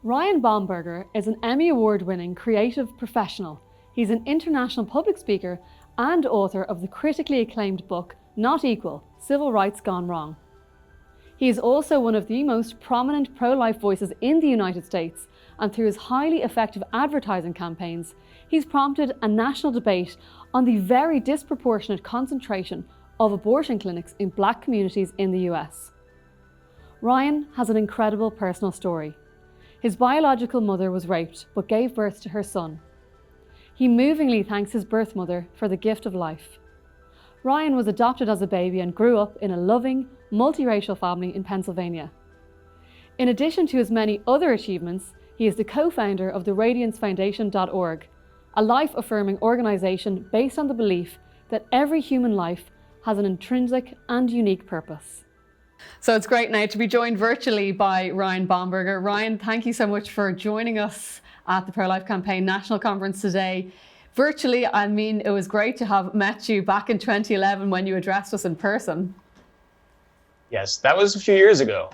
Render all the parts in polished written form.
Ryan Bomberger is an Emmy Award-winning creative professional. He's an international public speaker and author of the critically acclaimed book, Not Equal: Civil Rights Gone Wrong. He is also one of the most prominent pro-life voices in the United States, and through his highly effective advertising campaigns, he's prompted a national debate on the very disproportionate concentration of abortion clinics in Black communities in the US. Ryan has an incredible personal story. His biological mother was raped but gave birth to her son. He movingly thanks his birth mother for the gift of life. Ryan was adopted as a baby and grew up in a loving, multiracial family in Pennsylvania. In addition to his many other achievements, he is the co-founder of the RadianceFoundation.org, a life-affirming organization based on the belief that every human life has an intrinsic and unique purpose. So it's great now to be joined virtually by Ryan Bomberger. Ryan, thank you so much for joining us at the Pro-Life Campaign National Conference today. Virtually, I mean, it was great to have met you back in 2011 when you addressed us in person. Yes, that was a few years ago.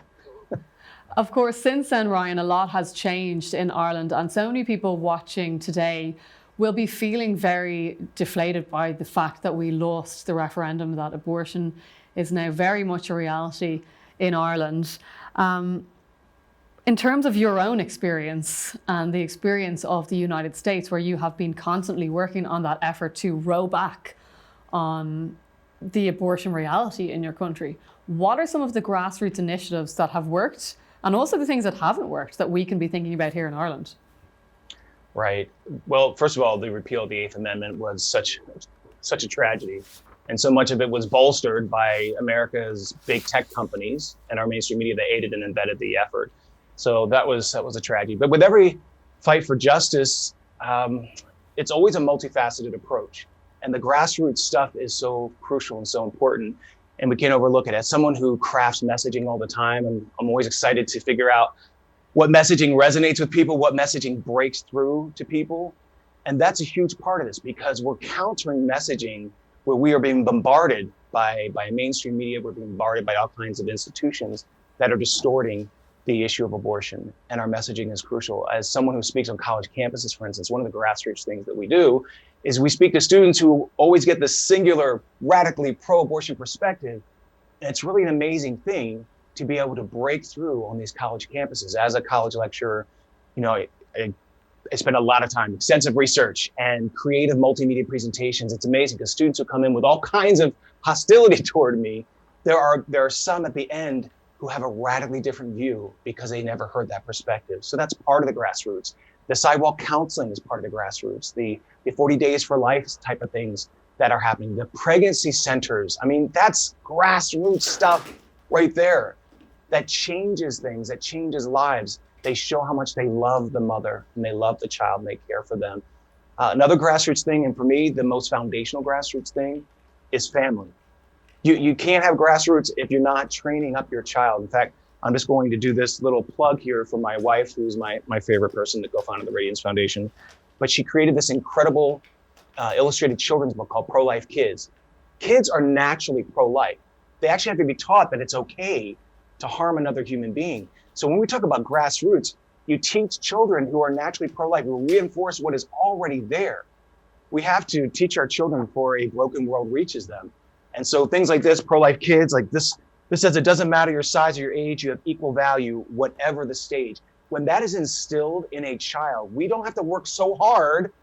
Of course, since then, Ryan, a lot has changed in Ireland, and so many people watching today will be feeling very deflated by the fact that we lost the referendum, that abortion is now very much a reality in Ireland. In terms of your own experience and the experience of the United States, where you have been constantly working on that effort to row back on the abortion reality in your country, what are some of the grassroots initiatives that have worked, and also the things that haven't worked, that we can be thinking about here in Ireland? Right. Well, first of all, the repeal of the Eighth Amendment was such a tragedy. And so much of it was bolstered by America's big tech companies and our mainstream media that aided and embedded the effort. So that was a tragedy. But with every fight for justice, it's always a multifaceted approach. And the grassroots stuff is so crucial and so important. And we can't overlook it. As someone who crafts messaging all the time, I'm always excited to figure out what messaging resonates with people, what messaging breaks through to people. And that's a huge part of this, because we're countering messaging where we are being bombarded by mainstream media, we're being bombarded by all kinds of institutions that are distorting the issue of abortion. And our messaging is crucial. As someone who speaks on college campuses, for instance, one of the grassroots things that we do is we speak to students who always get this singular, radically pro-abortion perspective. And it's really an amazing thing to be able to break through on these college campuses. As a college lecturer, I spend a lot of time, extensive research and creative multimedia presentations. It's amazing because students who come in with all kinds of hostility toward me, there are some at the end who have a radically different view because they never heard that perspective. So that's part of the grassroots. The sidewalk counseling is part of the grassroots. The 40 Days for Life type of things that are happening. The pregnancy centers, I mean, that's grassroots stuff right there that changes things, that changes lives. They show how much they love the mother and they love the child and they care for them. Another grassroots thing, and for me, the most foundational grassroots thing, is family. You can't have grassroots if you're not training up your child. In fact, I'm just going to do this little plug here for my wife, who's my favorite person to co-found the Radiance Foundation. But she created this incredible illustrated children's book called Pro-Life Kids. Kids are naturally pro-life. They actually have to be taught that it's okay to harm another human being. So when we talk about grassroots, you teach children who are naturally pro-life, who reinforce what is already there. We have to teach our children before a broken world reaches them. And so things like this, Pro-Life Kids, like this says it doesn't matter your size or your age, you have equal value, whatever the stage. When that is instilled in a child, we don't have to work so hard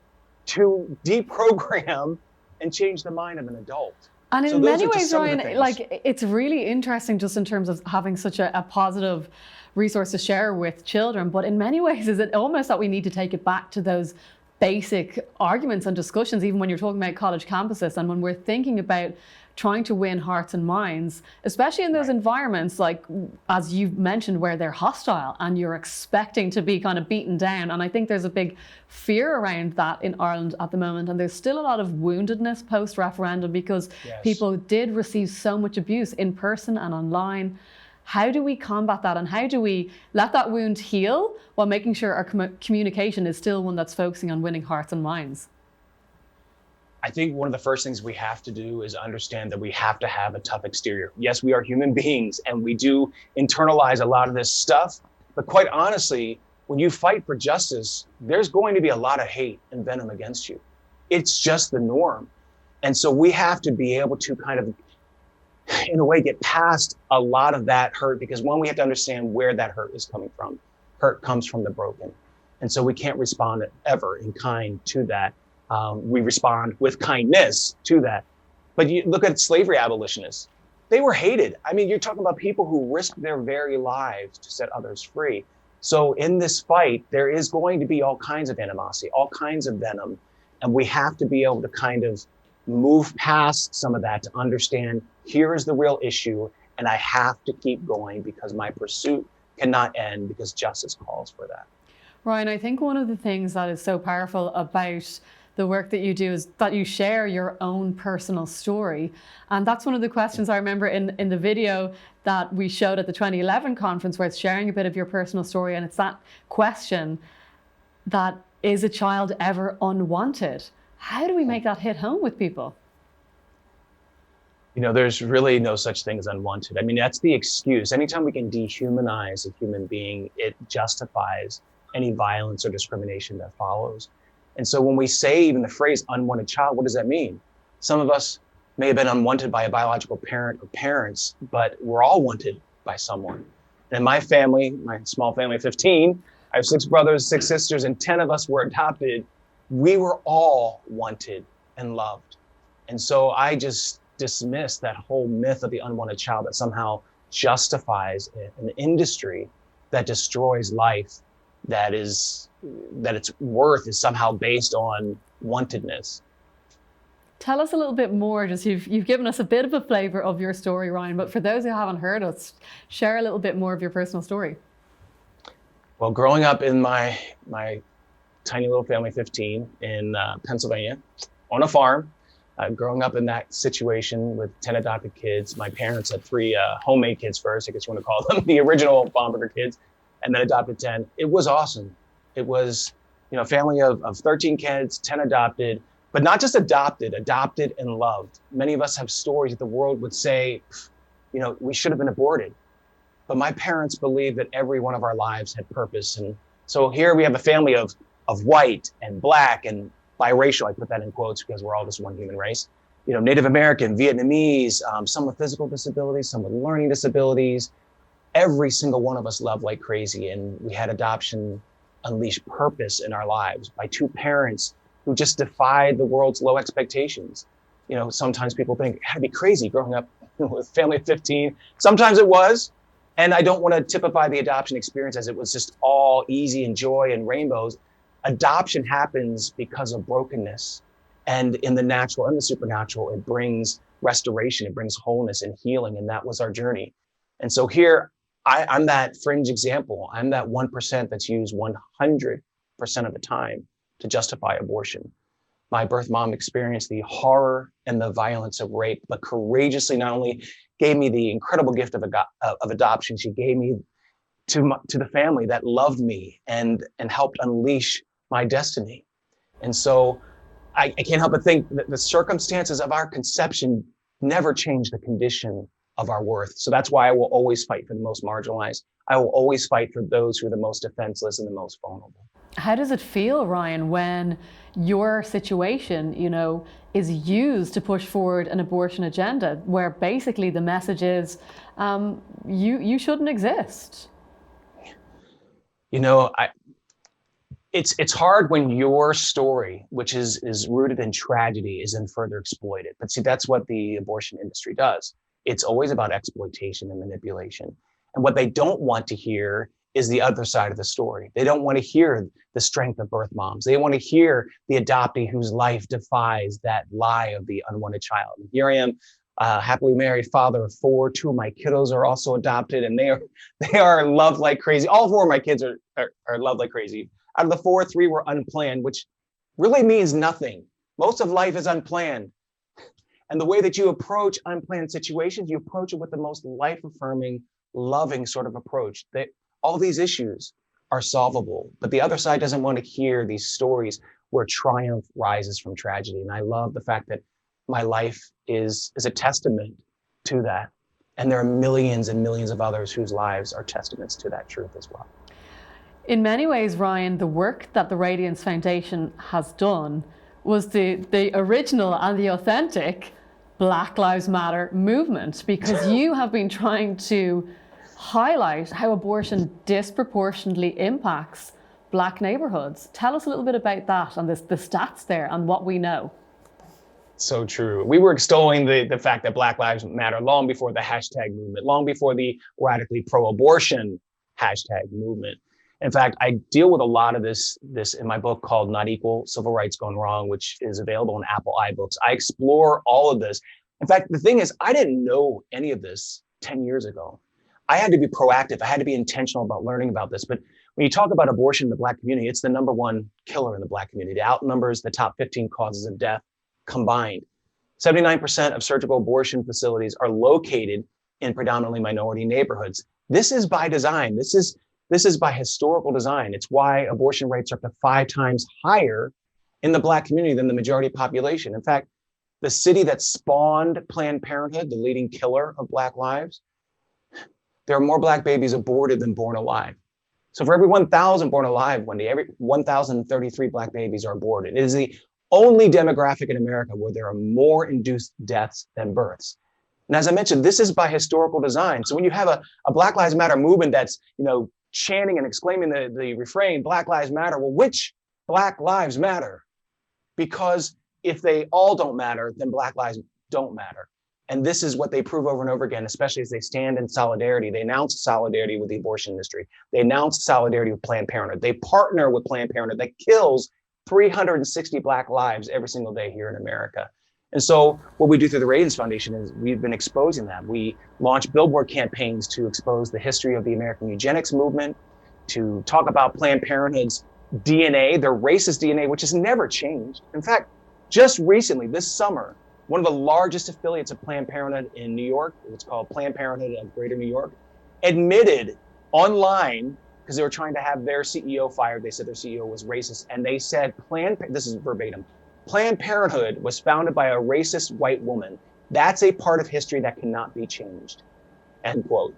to deprogram and change the mind of an adult. And in many ways, Ryan, like, it's really interesting just in terms of having such a positive resource to share with children. But in many ways, is it almost that we need to take it back to those basic arguments and discussions, even when you're talking about college campuses and when we're thinking about trying to win hearts and minds, especially in those environments, like, as you've mentioned, where they're hostile and you're expecting to be kind of beaten down. And I think there's a big fear around that in Ireland at the moment. And there's still a lot of woundedness post-referendum because people did receive so much abuse in person and online. How do we combat that, and how do we let that wound heal while making sure our communication is still one that's focusing on winning hearts and minds? I think one of the first things we have to do is understand that we have to have a tough exterior. Yes, we are human beings and we do internalize a lot of this stuff, but quite honestly, when you fight for justice, there's going to be a lot of hate and venom against you. It's just the norm. And so we have to be able to kind of, in a way, get past a lot of that hurt, because one, we have to understand where that hurt is coming from. Hurt comes from the broken. And so we can't respond ever in kind to that. We respond with kindness to that. But you look at slavery abolitionists. They were hated. I mean, you're talking about people who risked their very lives to set others free. So in this fight, there is going to be all kinds of animosity, all kinds of venom. And we have to be able to kind of move past some of that to understand, here is the real issue, and I have to keep going because my pursuit cannot end, because justice calls for that. Ryan, I think one of the things that is so powerful about the work that you do is that you share your own personal story. And that's one of the questions I remember in the video that we showed at the 2011 conference, where it's sharing a bit of your personal story. And it's that question that, is a child ever unwanted? How do we make that hit home with people? You know, there's really no such thing as unwanted. I mean, that's the excuse. Anytime we can dehumanize a human being, it justifies any violence or discrimination that follows. And so when we say even the phrase unwanted child, what does that mean? Some of us may have been unwanted by a biological parent or parents, but we're all wanted by someone. And in my family, my small family of 15, I have 6 brothers, 6 sisters, and 10 of us were adopted. We were all wanted and loved. And so I just dismiss that whole myth of the unwanted child that somehow justifies an industry that destroys life, that its worth is somehow based on wantedness. Tell us a little bit more. Just you've given us a bit of a flavor of your story, Ryan, but for those who haven't heard us, share a little bit more of your personal story. Well, growing up in my tiny little family, 15, in Pennsylvania, on a farm, growing up in that situation with 10 adopted kids. My parents had 3 homemade kids first, I guess you want to call them, the original Bomberger kids, and then adopted 10. It was awesome. It was, a family of 13 kids, 10 adopted, but not just adopted and loved. Many of us have stories that the world would say, we should have been aborted. But my parents believed that every one of our lives had purpose. And so here we have a family of white and black and biracial, I put that in quotes because we're all just one human race, Native American, Vietnamese, some with physical disabilities, some with learning disabilities. Every single one of us loved like crazy. And we had adoption unleash purpose in our lives by 2 parents who just defied the world's low expectations. Sometimes people think it had to be crazy growing up with a family of 15. Sometimes it was. And I don't want to typify the adoption experience as it was just all easy and joy and rainbows. Adoption happens because of brokenness. And in the natural and the supernatural, it brings restoration, it brings wholeness and healing. And that was our journey. And so here, I'm that fringe example. I'm that 1% that's used 100% of the time to justify abortion. My birth mom experienced the horror and the violence of rape, but courageously not only gave me the incredible gift of adoption, she gave me to the family that loved me and helped unleash my destiny. And so I can't help but think that the circumstances of our conception never change the condition of our worth. So that's why I will always fight for the most marginalized. I will always fight for those who are the most defenseless and the most vulnerable. How does it feel, Ryan, when your situation, is used to push forward an abortion agenda, where basically the message is, you shouldn't exist? It's hard when your story, which is rooted in tragedy, is then further exploited. But see, that's what the abortion industry does. It's always about exploitation and manipulation. And what they don't want to hear is the other side of the story. They don't want to hear the strength of birth moms. They want to hear the adoptee whose life defies that lie of the unwanted child. And here I am, happily married father of 4. 2 of my kiddos are also adopted, and they are loved like crazy. All 4 of my kids are loved like crazy. Out of the 4, 3 were unplanned, which really means nothing. Most of life is unplanned. And the way that you approach unplanned situations, you approach it with the most life-affirming, loving sort of approach. All these issues are solvable, but the other side doesn't want to hear these stories where triumph rises from tragedy. And I love the fact that my life is a testament to that. And there are millions and millions of others whose lives are testaments to that truth as well. In many ways, Ryan, the work that the Radiance Foundation has done was the original and the authentic Black Lives Matter movement, because you have been trying to highlight how abortion disproportionately impacts Black neighborhoods. Tell us a little bit about that and the stats there and what we know. So true. We were extolling the fact that Black Lives Matter long before the hashtag movement, long before the radically pro-abortion hashtag movement. In fact, I deal with a lot of this in my book called Not Equal, Civil Rights Gone Wrong, which is available in Apple iBooks. I explore all of this. In fact, the thing is, I didn't know any of this 10 years ago. I had to be proactive. I had to be intentional about learning about this. But when you talk about abortion in the Black community, it's the number one killer in the Black community. It outnumbers the top 15 causes of death combined. 79% of surgical abortion facilities are located in predominantly minority neighborhoods. This is by design. This is by historical design. It's why abortion rates are up to 5 times higher in the Black community than the majority population. In fact, the city that spawned Planned Parenthood, the leading killer of Black lives, there are more Black babies aborted than born alive. So for every 1,000 born alive, Wendy, every 1,033 Black babies are aborted. It is the only demographic in America where there are more induced deaths than births. And as I mentioned, this is by historical design. So when you have a Black Lives Matter movement that's, chanting and exclaiming the refrain, Black Lives Matter, well, which Black lives matter? Because if they all don't matter, then Black lives don't matter. And this is what they prove over and over again, especially as they stand in solidarity. They announce solidarity with the abortion industry. They announce solidarity with Planned Parenthood. They partner with Planned Parenthood that kills 360 Black lives every single day here in America. And so what we do through the Radiance Foundation is we've been exposing that. We launch billboard campaigns to expose the history of the American eugenics movement, to talk about Planned Parenthood's DNA, their racist DNA, which has never changed. In fact, just recently, this summer, one of the largest affiliates of Planned Parenthood in New York, it's called Planned Parenthood of Greater New York, admitted online, because they were trying to have their CEO fired. They said their CEO was racist. And they said, this is verbatim, Planned Parenthood was founded by a racist white woman. That's a part of history that cannot be changed, end quote.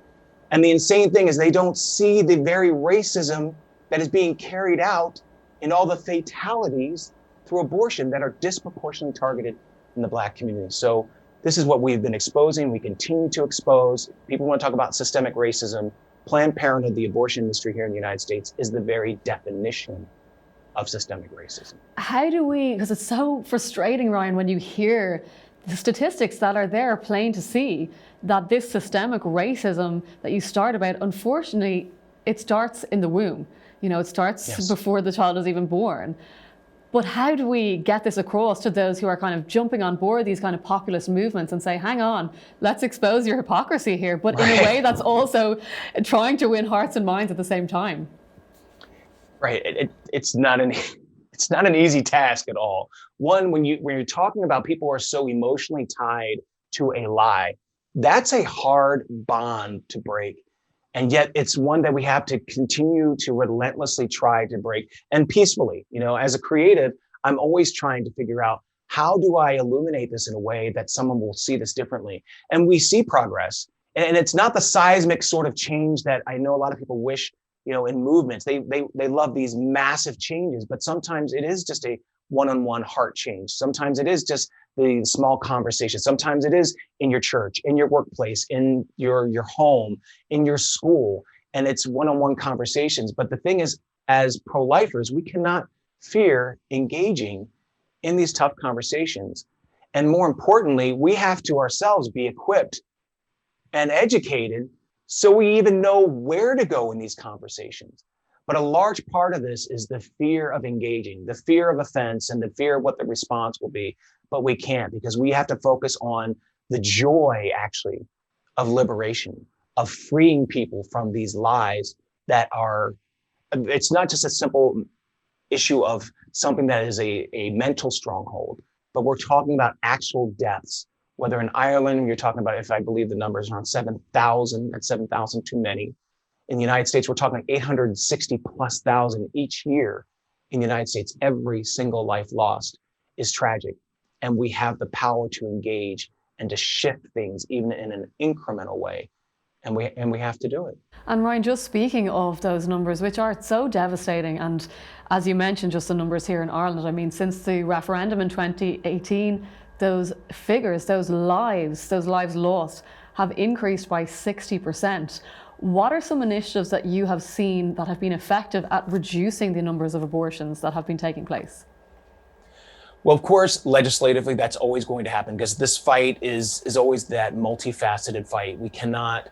And the insane thing is they don't see the very racism that is being carried out in all the fatalities through abortion that are disproportionately targeted in the Black community. So this is what we've been exposing. We continue to expose. People want to talk about systemic racism. Planned Parenthood, the abortion industry here in the United States, is the very definition of systemic racism. How do we, because it's so frustrating, Ryan, when you hear the statistics that are there plain to see, that this systemic racism that you start about, unfortunately, it starts in the womb. It starts before the child is even born. But how do we get this across to those who are kind of jumping on board these kind of populist movements and say, hang on, let's expose your hypocrisy here, but in a way that's also trying to win hearts and minds at the same time? Right. It's not an easy task at all. One, when you're talking about people who are so emotionally tied to a lie, that's a hard bond to break. And yet it's one that we have to continue to relentlessly try to break, and peacefully. As a creative, I'm always trying to figure out, how do I illuminate this in a way that someone will see this differently? And we see progress. And it's not the seismic sort of change that I know a lot of people wish, in movements. They love these massive changes, but sometimes it is just a one-on-one heart change. Sometimes it is just the small conversation. Sometimes it is in your church, in your workplace, in your home, in your school, and it's one-on-one conversations. But the thing is, as pro-lifers, we cannot fear engaging in these tough conversations. And more importantly, we have to ourselves be equipped and educated so we even know where to go in these conversations. But a large part of this is the fear of engaging, the fear of offense, and the fear of what the response will be. But we can't, because we have to focus on the joy, actually, of liberation, of freeing people from these lies that are, it's not just a simple issue of something that is a mental stronghold, but we're talking about actual deaths. Whether in Ireland, you're talking about, if I believe the numbers, around 7,000, that's 7,000 too many. In the United States, we're talking 860,000+ each year in the United States. Every single life lost is tragic. And we have the power to engage and to shift things, even in an incremental way, and we have to do it. And Ryan, just speaking of those numbers, which are so devastating, and as you mentioned, just the numbers here in Ireland, I mean, since the referendum in 2018, those figures, those lives lost have increased by 60%. What are some initiatives that you have seen that have been effective at reducing the numbers of abortions that have been taking place? Well, of course, legislatively, that's always going to happen, because this fight is always that multifaceted fight. We cannot,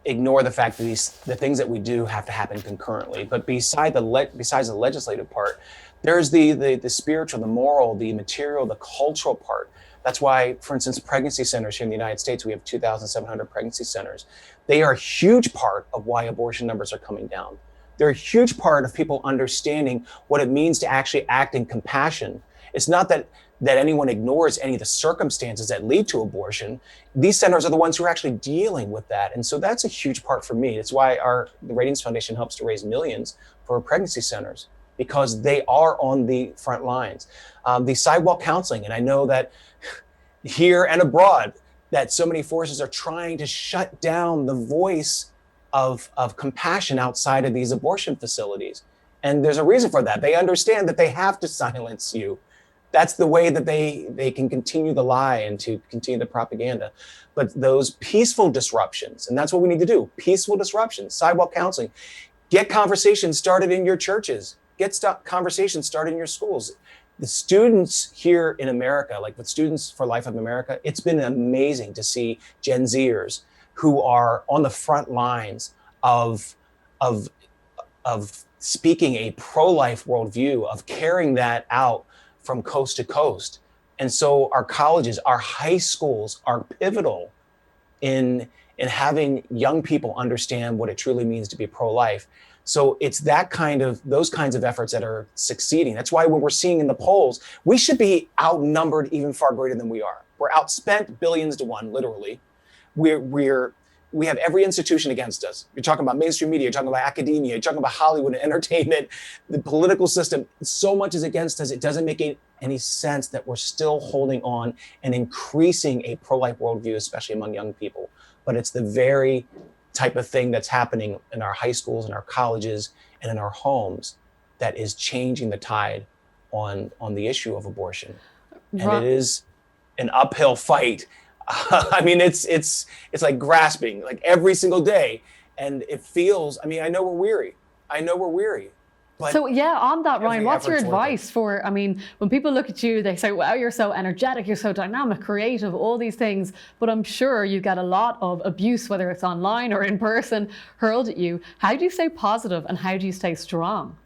ignore the fact that the things that we do have to happen concurrently. But besides the legislative part, there's the spiritual, the moral, the material, the cultural part. That's why, for instance, pregnancy centers here in the United States, we have 2,700 pregnancy centers. They are a huge part of why abortion numbers are coming down. They're a huge part of people understanding what it means to actually act in compassion. It's not that anyone ignores any of the circumstances that lead to abortion. These centers are the ones who are actually dealing with that. And so that's a huge part for me. It's why the Radiance Foundation helps to raise millions for pregnancy centers, because they are on the front lines. The sidewalk counseling, and I know that here and abroad, that so many forces are trying to shut down the voice of compassion outside of these abortion facilities. And there's a reason for that. They understand that they have to silence you. That's the way that they can continue the lie and to continue the propaganda. But those peaceful disruptions, and that's what we need to do, peaceful disruptions, sidewalk counseling, get conversations started in your churches, get conversations started in your schools. The students here in America, like the Students for Life of America, it's been amazing to see Gen Zers who are on the front lines of speaking a pro-life worldview, of carrying that out from coast to coast. And so our colleges, our high schools are pivotal in having young people understand what it truly means to be pro-life. So it's those kinds of efforts that are succeeding. That's why when we're seeing in the polls, we should be outnumbered even far greater than we are. We're outspent billions to one, literally. We have every institution against us. You're talking about mainstream media, you're talking about academia, you're talking about Hollywood and entertainment, the political system. So much is against us. It doesn't make any sense that we're still holding on and increasing a pro-life worldview, especially among young people. But it's the very type of thing that's happening in our high schools and our colleges and in our homes that is changing the tide on the issue of abortion. And it is an uphill fight. I mean, it's like grasping, like every single day. And it feels, I know we're weary. But so yeah, on that, Ryan, what's your advice for, when people look at you, they say, wow, you're so energetic, you're so dynamic, creative, all these things, but I'm sure you get a lot of abuse, whether it's online or in person, hurled at you. How do you stay positive and how do you stay strong?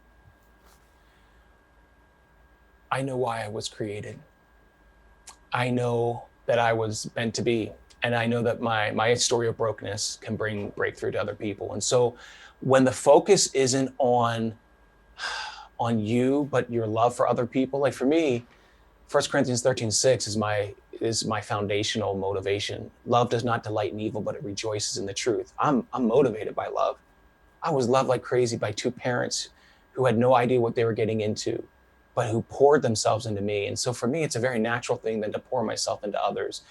I know why I was created. I know that I was meant to be. And I know that my story of brokenness can bring breakthrough to other people. And so when the focus isn't on you, but your love for other people, like for me, 1 Corinthians 13:6 is my foundational motivation. Love does not delight in evil, but it rejoices in the truth. I'm motivated by love. I was loved like crazy by two parents who had no idea what they were getting into, but who poured themselves into me. And so for me, it's a very natural thing then to pour myself into others.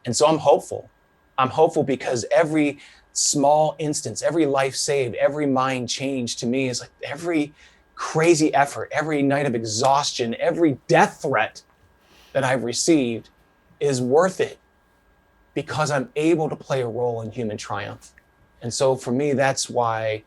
And so I'm hopeful. I'm hopeful because every small instance, every life saved, every mind changed to me is like every crazy effort, every night of exhaustion, every death threat that I've received is worth it because I'm able to play a role in human triumph. And so for me, that's why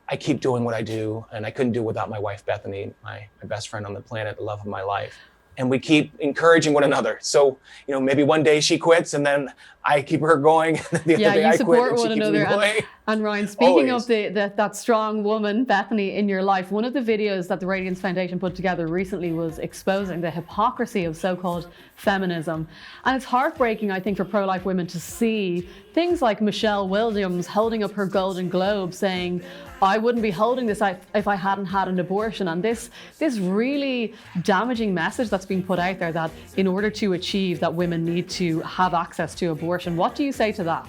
I keep doing what I do. And I couldn't do it without my wife, Bethany, my best friend on the planet, the love of my life. And we keep encouraging one another. So, maybe one day she quits and then I keep her going. The other day I quit and she keeps me going. And Ryan, speaking of that strong woman, Bethany, in your life, one of the videos that the Radiance Foundation put together recently was exposing the hypocrisy of so-called feminism. And it's heartbreaking, I think, for pro-life women to see things like Michelle Williams holding up her Golden Globe saying, I wouldn't be holding this if I hadn't had an abortion. And this really damaging message that's being put out there that in order to achieve that women need to have access to abortion. What do you say to that?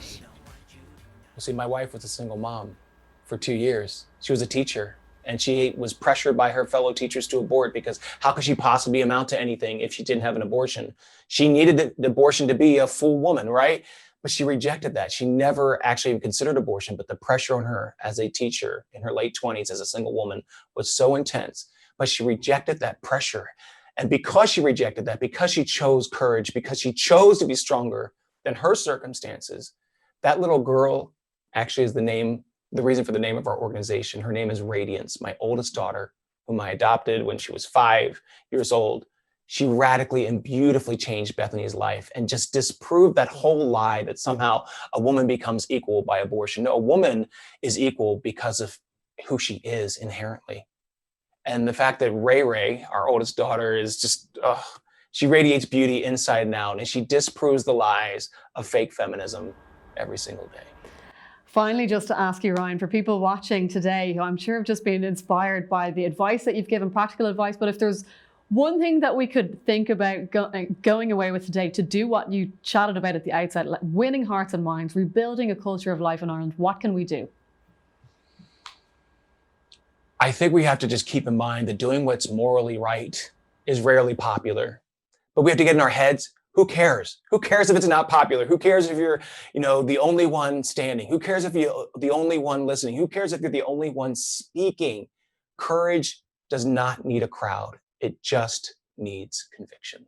Well, see, my wife was a single mom for 2 years. She was a teacher and she was pressured by her fellow teachers to abort because how could she possibly amount to anything if she didn't have an abortion? She needed the abortion to be a full woman, right? But she rejected that. She never actually even considered abortion, but the pressure on her as a teacher in her late 20s as a single woman was so intense. But she rejected that pressure. And because she rejected that, because she chose courage, because she chose to be stronger than her circumstances, that little girl actually is the reason for the name of our organization. Her name is Radiance, my oldest daughter, whom I adopted when she was 5 years old. She radically and beautifully changed Bethany's life and just disproved that whole lie that somehow a woman becomes equal by abortion. No, a woman is equal because of who she is inherently. And the fact that Ray, our oldest daughter, is just, she radiates beauty inside and out, and she disproves the lies of fake feminism every single day. Finally, just to ask you, Ryan, for people watching today who I'm sure have just been inspired by the advice that you've given, practical advice, but if there's one thing that we could think about going away with today to do what you chatted about at the outset, like winning hearts and minds, rebuilding a culture of life in Ireland, what can we do? I think we have to just keep in mind that doing what's morally right is rarely popular, but we have to get in our heads. Who cares? Who cares if it's not popular? Who cares if you're, the only one standing? Who cares if you're the only one listening? Who cares if you're the only one speaking? Courage does not need a crowd. It just needs conviction.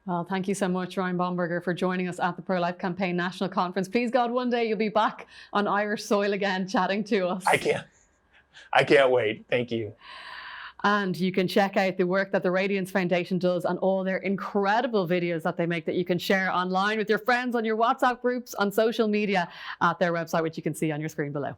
Well, thank you so much, Ryan Bomberger, for joining us at the Pro-Life Campaign National Conference. Please God, one day you'll be back on Irish soil again, chatting to us. I can't wait. Thank you. And you can check out the work that the Radiance Foundation does and all their incredible videos that they make that you can share online with your friends, on your WhatsApp groups, on social media at their website, which you can see on your screen below.